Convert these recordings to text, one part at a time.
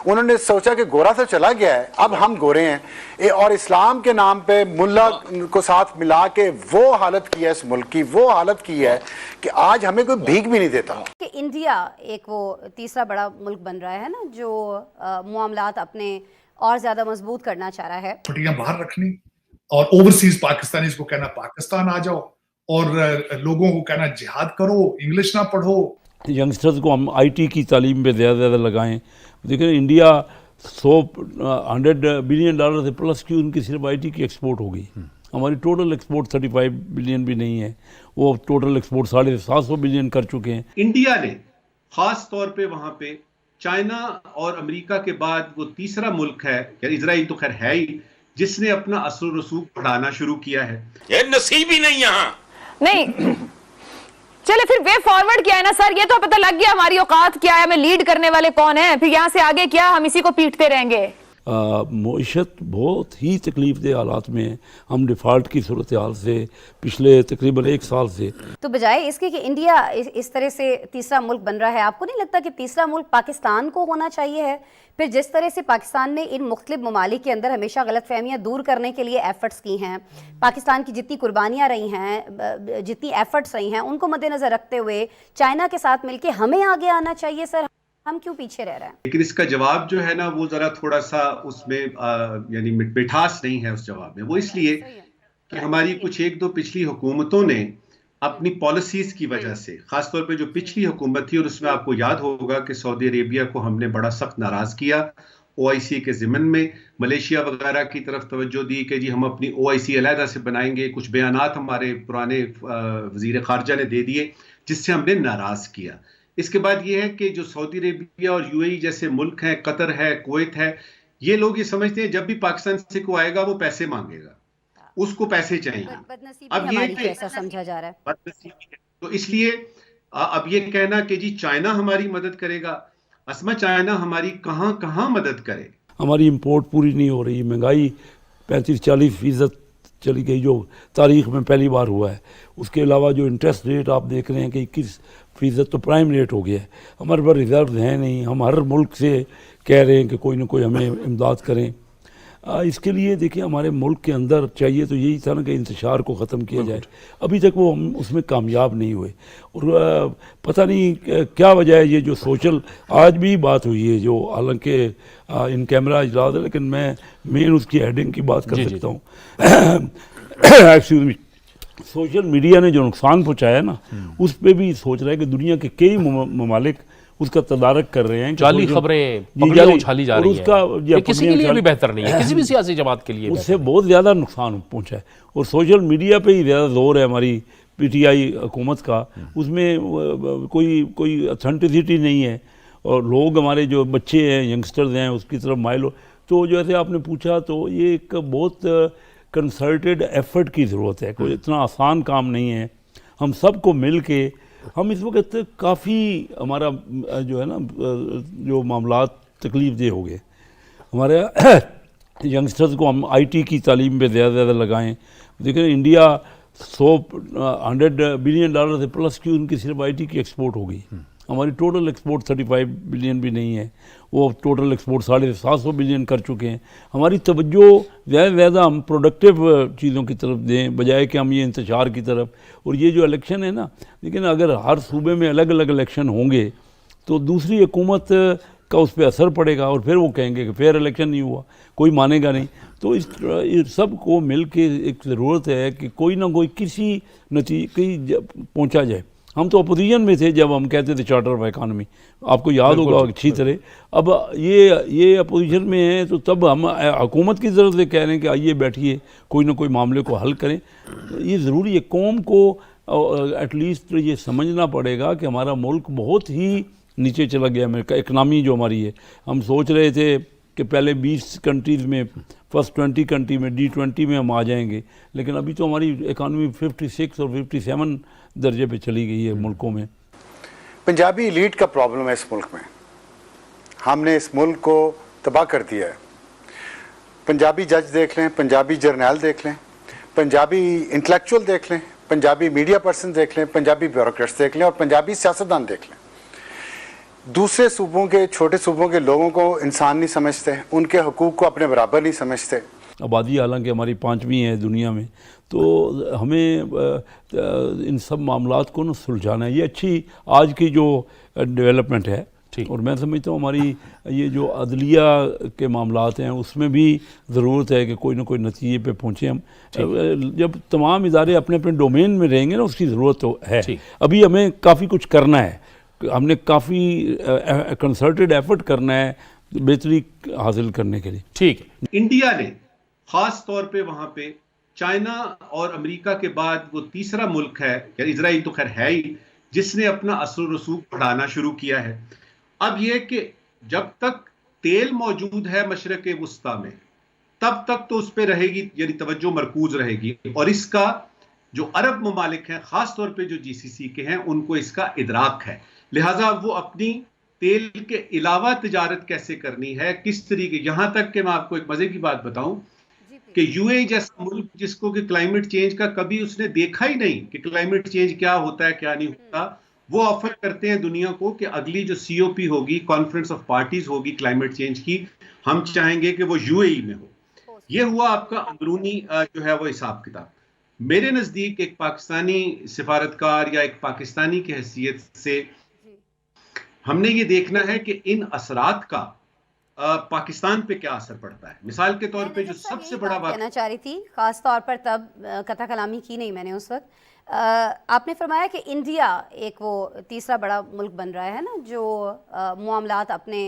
उन्होंने सोचा कि गोरा तो चला गया है, अब हम गोरे हैं और इस्लाम के नाम पे मुल्ला को साथ मिला के वो हालत की है इस मुल्क की, वो हालत की है कि आज हमें कोई भीख भी नहीं देता। कि इंडिया एक वो तीसरा बड़ा मुल्क बन रहा है ना, जो मामलात अपने और ज्यादा मजबूत करना चाह रहा है। छुट्टियां बाहर रखनी और ओवरसीज पाकिस्तानीज को कहना पाकिस्तान आ जाओ और लोगों को कहना जिहाद करो, इंग्लिश ना पढ़ो। यंगस्टर्स को हम आईटी की तालीम पे ज़्यादा लगाएं। देखिए इंडिया 100 बिलियन डॉलर से प्लस की उनकी सिर्फ आईटी की एक्सपोर्ट हो गई। हमारी टोटल एक्सपोर्ट 35 बिलियन भी नहीं है, वो टोटल एक्सपोर्ट 750 बिलियन कर चुके हैं। इंडिया ने खास तौर पे वहां पे चाइना और अमेरिका के बाद वो तीसरा मुल्क है, इजराइल तो खैर है ही, जिसने अपना असर रसूख बढ़ाना शुरू किया है। ये नसीब ही नहीं यहाँ नहीं। चले फिर वे फॉरवर्ड क्या है ना सर, ये तो पता लग गया हमारी औकात क्या है, हमें लीड करने वाले कौन है, फिर यहाँ से आगे क्या, हम इसी को पीटते रहेंगे। मईशत बहुत ही तकलीफदेह हालात में है। हम डिफ़ॉल्ट की सूरत हाल से पिछले तकरीबन 1 साल से, तो बजाय इसके कि इंडिया इस तरह से तीसरा मुल्क बन रहा है, आपको नहीं लगता कि तीसरा मुल्क पाकिस्तान को होना चाहिए है? फिर जिस तरह से पाकिस्तान ने इन मुख्तलिफ ममालिक के अंदर हमेशा गलतफहमियाँ दूर करने के लिए एफर्ट्स की हैं, पाकिस्तान की जितनी कुर्बानियाँ रही हैं, जितनी एफर्ट्स रही हैं, उनको मद्देनज़र रखते हुए चाइना के साथ मिलकर हमें आगे आना चाहिए सर, हम क्यों पीछे रह रहे हैं? लेकिन इसका जवाब जो है ना वो जरा थोड़ा सा उसमें यानी मिठास नहीं है उस जवाब में। वो इसलिए कि हमारी कुछ 1-2 पिछली हुकूमतों ने अपनी पॉलिसीज की वजह से, खासतौर पे जो पिछली हुकूमत थी, और उसमें आपको याद होगा कि सऊदी अरेबिया को हमने बड़ा सख्त नाराज किया ओआईसी के ज़िमन में, मलेशिया वगैरह की तरफ तवज्जो दी कि जी हम अपनी ओआईसी अलहदा से बनाएंगे। कुछ बयानात हमारे पुराने वजीर खारजा ने दे दिए जिससे हमने नाराज किया। इसके बाद ये है कि जो सऊदी अरेबिया और यूएई जैसे मुल्क हैं, कतर है, कुवैत है, ये लोग ये समझते हैं जब भी पाकिस्तान से कोई आएगा वो पैसे मांगेगा, उसको पैसे चाहिए। अब ये कैसा समझा जा रहा है बदनसीबी है। तो इसलिए अब ये कहना कि जी चाइना हमारी मदद करेगा, असमा चाइना हमारी कहां कहां मदद करे। हमारी इंपोर्ट पूरी नहीं हो रही, महंगाई 35-40% चली गई जो तारीख में पहली बार हुआ है। उसके अलावा जो इंटरेस्ट रेट आप देख रहे हैं कि 21% तो प्राइम रेट हो गया है। हमारे पास रिजर्व हैं नहीं, हम हर मुल्क से कह रहे हैं कि कोई ना कोई हमें इमदाद करें। इसके लिए देखिए हमारे मुल्क के अंदर चाहिए तो यही था ना कि इंतशार को ख़त्म किया जाए। अभी तक वो हम उसमें कामयाब नहीं हुए और पता नहीं क्या वजह है। ये जो सोशल आज भी बात हुई है, जो हालांकि इन कैमरा इजलास है, लेकिन मैं मेन उसकी हेडिंग की बात कर सकता हूँ। एक्सक्यूज मी, सोशल मीडिया ने जो नुकसान पहुँचाया ना, उस पर भी सोच रहा है कि दुनिया के कई ममालिक उसका तदारक कर रहे हैं। जाली खबरें पगड़ियां उछाली जा रही हैं, ये किसी के लिए भी बेहतर नहीं है, किसी भी सियासी जमात के लिए उससे बहुत ज़्यादा नुकसान पहुंचा है। और सोशल मीडिया पे ही ज़्यादा जोर है हमारी पीटीआई हुकूमत का, उसमें कोई ऑथेंटिसिटी नहीं है और लोग हमारे जो बच्चे हैं, यंगस्टर्स हैं, उसकी तरफ माइल हो। तो जैसे आपने पूछा तो ये एक बहुत कंसर्टेड एफर्ट की ज़रूरत है, कोई इतना आसान काम नहीं है। हम सबको मिल के, हम इस वक्त काफ़ी हमारा जो है ना जो मामलात तकलीफ दे हो गए, हमारे यंगस्टर्स को हम आईटी की तालीम पे ज़्यादा लगाएं। देखिए इंडिया 100 बिलियन डॉलर से प्लस की उनकी सिर्फ आईटी की एक्सपोर्ट हो गई। हमारी टोटल एक्सपोर्ट 35 बिलियन भी नहीं है, वो टोटल एक्सपोर्ट 750 बिलियन कर चुके हैं। हमारी तवज्जो ज़्यादा हम प्रोडक्टिव चीज़ों की तरफ दें बजाय कि हम ये इंतशार की तरफ। और ये जो इलेक्शन है ना, लेकिन अगर हर सूबे में अलग अलग इलेक्शन होंगे तो दूसरी हुकूमत का उस पर असर पड़ेगा और फिर वो कहेंगे कि फेयर इलेक्शन नहीं हुआ, कोई मानेगा नहीं। तो इस सब को मिल के एक ज़रूरत है कि कोई ना कोई किसी नतीजे पहुँचा जाए। हम तो अपोजिशन में थे जब हम कहते थे चार्टर ऑफ इकानमी, आपको याद होगा अच्छी तरह। अब ये अपोजिशन में है तो तब हम हुकूमत की तरफ से कह रहे हैं कि आइए बैठिए, कोई ना कोई मामले को हल करें। ये ज़रूरी है, कौम को एटलीस्ट ये समझना पड़ेगा कि हमारा मुल्क बहुत ही नीचे चला गया है। इकनॉमी जो हमारी है, हम सोच रहे थे कि पहले 20 कंट्रीज़ में, फर्स्ट 20 कंट्री में, D20 में हम आ जाएंगे, लेकिन अभी तो हमारी इकानमी 56 और 57 दर्जे पे चली गई है मुल्कों में। पंजाबी एलीट का प्रॉब्लम है इस मुल्क में, हमने इस मुल्क को तबाह कर दिया है। पंजाबी जज देख लें, पंजाबी जर्नैल देख लें, पंजाबी इंटेलेक्चुअल देख लें, पंजाबी मीडिया पर्सन देख लें, पंजाबी ब्यूरोक्रेट्स देख लें और पंजाबी सियासतदान देख लें। दूसरे सूबों के, छोटे सूबों के लोगों को इंसान नहीं समझते, उनके हकूक़ को अपने बराबर नहीं समझते। आबादी हालांकि हमारी 5वीं है दुनिया में, तो हमें इन सब मामलात को न सुलझाना है। ये अच्छी आज की जो डेवलपमेंट है, और मैं समझता हूँ हमारी ये जो अदलिया के मामलात हैं उसमें भी ज़रूरत है कि कोई ना कोई नतीजे पे पहुँचे हम। जब तमाम इदारे अपने अपने डोमेन में रहेंगे ना, उसकी ज़रूरत तो है। अभी हमें काफ़ी कुछ करना है, हमने काफ़ी कंसर्टेड एफर्ट करना है बेहतरी हासिल करने के लिए। ठीक है, इंडिया ने खास तौर पे वहां पे चाइना और अमेरिका के बाद वो तीसरा मुल्क है, इजराइल तो खैर है ही, जिसने अपना असर रसूख बढ़ाना शुरू किया है। अब यह कि जब तक तेल मौजूद है मशरक वुस्ता में, तब तक तो उस पर रहेगी, यानी तवज्जो मरकूज रहेगी। और इसका जो अरब ममालिक हैं, खास तौर पे जो जीसीसी के हैं, उनको इसका इदराक है। लिहाजा वो अपनी तेल के अलावा तिजारत कैसे करनी है, किस तरीके, यहां तक कि मैं आपको एक मजे की बात बताऊं कि यूएई जैसा मुल्क जिसको कि क्लाइमेट चेंज का कभी उसने देखा ही नहीं कि क्लाइमेट चेंज क्या होता है क्या नहीं होता, वो ऑफर करते हैं दुनिया को कि अगली जो सीओपी होगी, कॉन्फ्रेंस ऑफ पार्टीज होगी क्लाइमेट चेंज की, हम चाहेंगे कि वो यूएई में हो। ये हुआ आपका अंदरूनी जो है वो हिसाब किताब। मेरे नजदीक एक पाकिस्तानी सिफारतकार या एक पाकिस्तानी की हैसियत से हमने ये देखना है कि इन असरात का पाकिस्तान पे क्या असर पड़ता है। मिसाल के तौर पे जो सबसे बड़ा बात कहना चाह रही थी, खास तौर पर तब कथा कलामी की नहीं मैंने उस वक्त, आपने फरमाया कि इंडिया एक वो तीसरा बड़ा मुल्क बन रहा है ना, जो मामलात अपने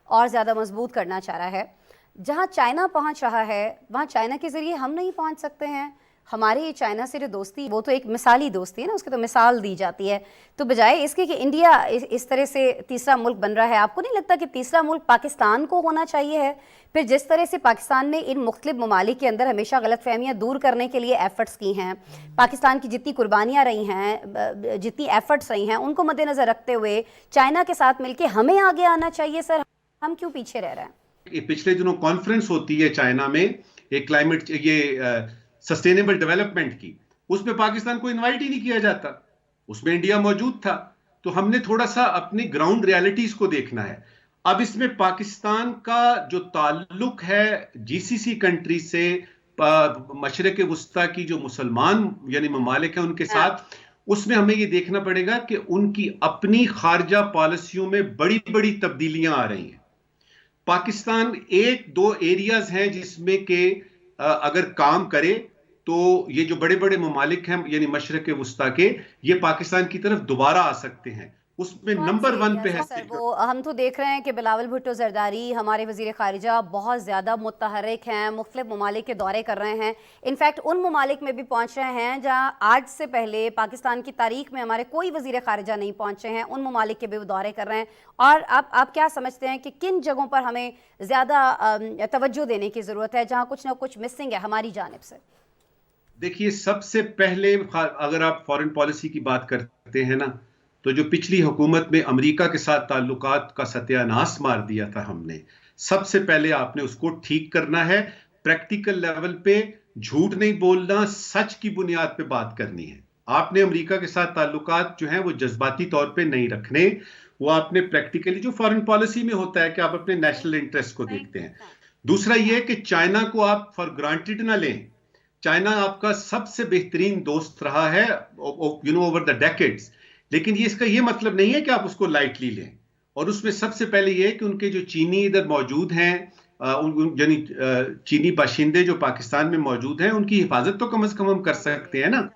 और ज़्यादा मजबूत करना चाह रहा है। जहाँ चाइना पहुँच रहा है वहाँ चाइना के ज़रिए हम नहीं पहुँच सकते हैं। हमारी चाइना से जो दोस्ती, वो तो एक मिसाली दोस्ती है ना, उसकी तो मिसाल दी जाती है। तो बजाय इसके कि इंडिया इस तरह से तीसरा मुल्क बन रहा है, आपको नहीं लगता कि तीसरा मुल्क पाकिस्तान को होना चाहिए है? फिर जिस तरह से पाकिस्तान ने इन मुख्तलिफ ममालिक के अंदर हमेशा गलतफहमियाँ दूर करने के लिए एफ़र्ट्स की हैं, पाकिस्तान की जितनी कुर्बानियाँ रही हैं, जितनी एफ़र्ट्स रही हैं, उनको मद्देनज़र रखते हुए चाइना के साथ मिलकर हमें आगे आना चाहिए। सर, हम क्यों पीछे रह रहे हैं? पिछले दिनों कॉन्फ्रेंस होती है चाइना में, एक क्लाइमेट, ये सस्टेनेबल डेवलपमेंट की, उसमें पाकिस्तान को इनवाइट ही नहीं किया जाता, उसमें इंडिया मौजूद था। तो हमने थोड़ा सा अपनी ग्राउंड रियलिटीज को देखना है। अब इसमें पाकिस्तान का जो ताल्लुक है जीसीसी कंट्री से, मशरक वुस्ता की जो मुसलमान यानी ममालिक हैं उनके साथ, उसमें हमें ये देखना पड़ेगा कि उनकी अपनी खारजा पॉलिसियों में बड़ी बड़ी तब्दीलियां आ रही हैं। पाकिस्तान एक दो एरियाज हैं जिसमें के अगर काम करे तो ये जो बड़े बड़े ममालिक हैं यानी मशरक वुस्ता के, ये पाकिस्तान की तरफ दोबारा आ सकते हैं। उसमें नंबर 1 पे है सर, वो हम तो देख रहे हैं कि बिलावल भुट्टो जरदारी, हमारे वजीर खारिजा, बहुत ज़्यादा मुतहर्रिक हैं, मुख्तलिफ ममालिक के दौरे कर रहे हैं। इनफैक्ट उन ममालिक में भी पहुँच रहे हैं जहाँ आज से पहले पाकिस्तान की तारीख में हमारे कोई वजीर खारिजा नहीं पहुँचे हैं, उन ममालिक के भी वो दौरे कर रहे हैं। और आप क्या समझते हैं कि किन जगहों पर हमें ज़्यादा तवज्जो देने की ज़रूरत है, जहाँ कुछ ना कुछ मिसिंग है हमारी जानिब से? देखिए, सबसे पहले अगर आप फॉरेन पॉलिसी की बात करते हैं ना, तो जो पिछली हुकूमत में अमेरिका के साथ ताल्लुकात का सत्यानाश मार दिया था हमने, सबसे पहले आपने उसको ठीक करना है। प्रैक्टिकल लेवल पे झूठ नहीं बोलना, सच की बुनियाद पे बात करनी है। आपने अमेरिका के साथ ताल्लुकात जो हैं वो जज्बाती तौर पे नहीं रखने, वो आपने प्रैक्टिकली, जो फॉरेन पॉलिसी में होता है कि आप अपने नेशनल इंटरेस्ट को देखते हैं। दूसरा ये कि चाइना को आप फॉर ग्रांटेड ना लें। चाइना आपका सबसे बेहतरीन दोस्त रहा है ओवर द डेकेड्स, लेकिन ये इसका ये मतलब नहीं है कि आप उसको लाइटली लें। और उसमें सबसे पहले ये कि उनके जो चीनी इधर मौजूद हैं, यानी चीनी बाशिंदे जो पाकिस्तान में मौजूद हैं, उनकी हिफाजत तो कम से कम हम कर सकते हैं ना।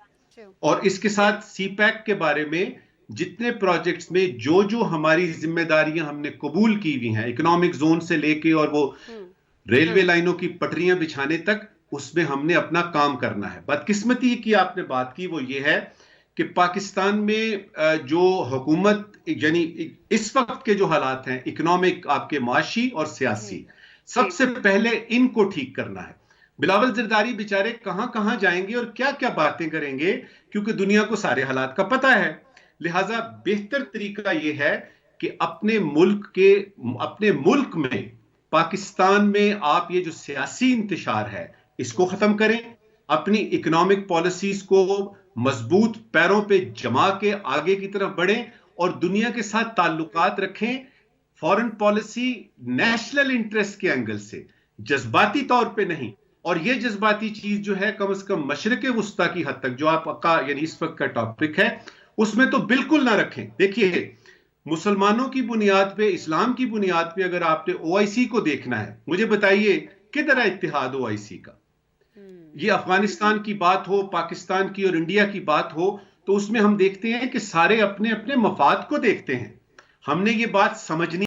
और इसके साथ सीपैक के बारे में जितने प्रोजेक्ट्स में जो जो हमारी जिम्मेदारियां हमने कबूल की हुई हैं, इकोनॉमिक जोन से लेके और वो रेलवे लाइनों की पटरियां बिछाने तक, उसमें हमने अपना काम करना है। बदकिस्मती की आपने बात की वो ये है कि पाकिस्तान में जो हुकूमत, यानी इस वक्त के जो हालात हैं इकोनॉमिक, आपके माशी और सियासी, सबसे पहले इनको ठीक करना है। बिलावल जरदारी बेचारे कहां कहां जाएंगे और क्या क्या बातें करेंगे, क्योंकि दुनिया को सारे हालात का पता है। लिहाजा बेहतर तरीका यह है कि अपने मुल्क में, पाकिस्तान में आप ये जो सियासी इंतशार है इसको खत्म करें, अपनी इकोनॉमिक पॉलिसीज को मजबूत पैरों पे जमा के आगे की तरफ बढ़ें और दुनिया के साथ ताल्लुकात रखें फॉरेन पॉलिसी नेशनल इंटरेस्ट के एंगल से, जज्बाती तौर पे नहीं। और ये जज्बाती चीज जो है कम से कम मशरिक वुस्ता की हद तक, जो आपका यानी इस वक्त का टॉपिक है, उसमें तो बिल्कुल ना रखें। देखिए, मुसलमानों की बुनियाद पे, इस्लाम की बुनियाद पे अगर आपने ओआईसी को देखना है, मुझे बताइए किधर है इत्तेहाद ओआईसी का? ये अफगानिस्तान की बात हो, पाकिस्तान की और इंडिया की बात हो, तो उसमें हम देखते हैं कि सारे अपने अपने मफाद को देखते हैं। हमने ये बात समझनी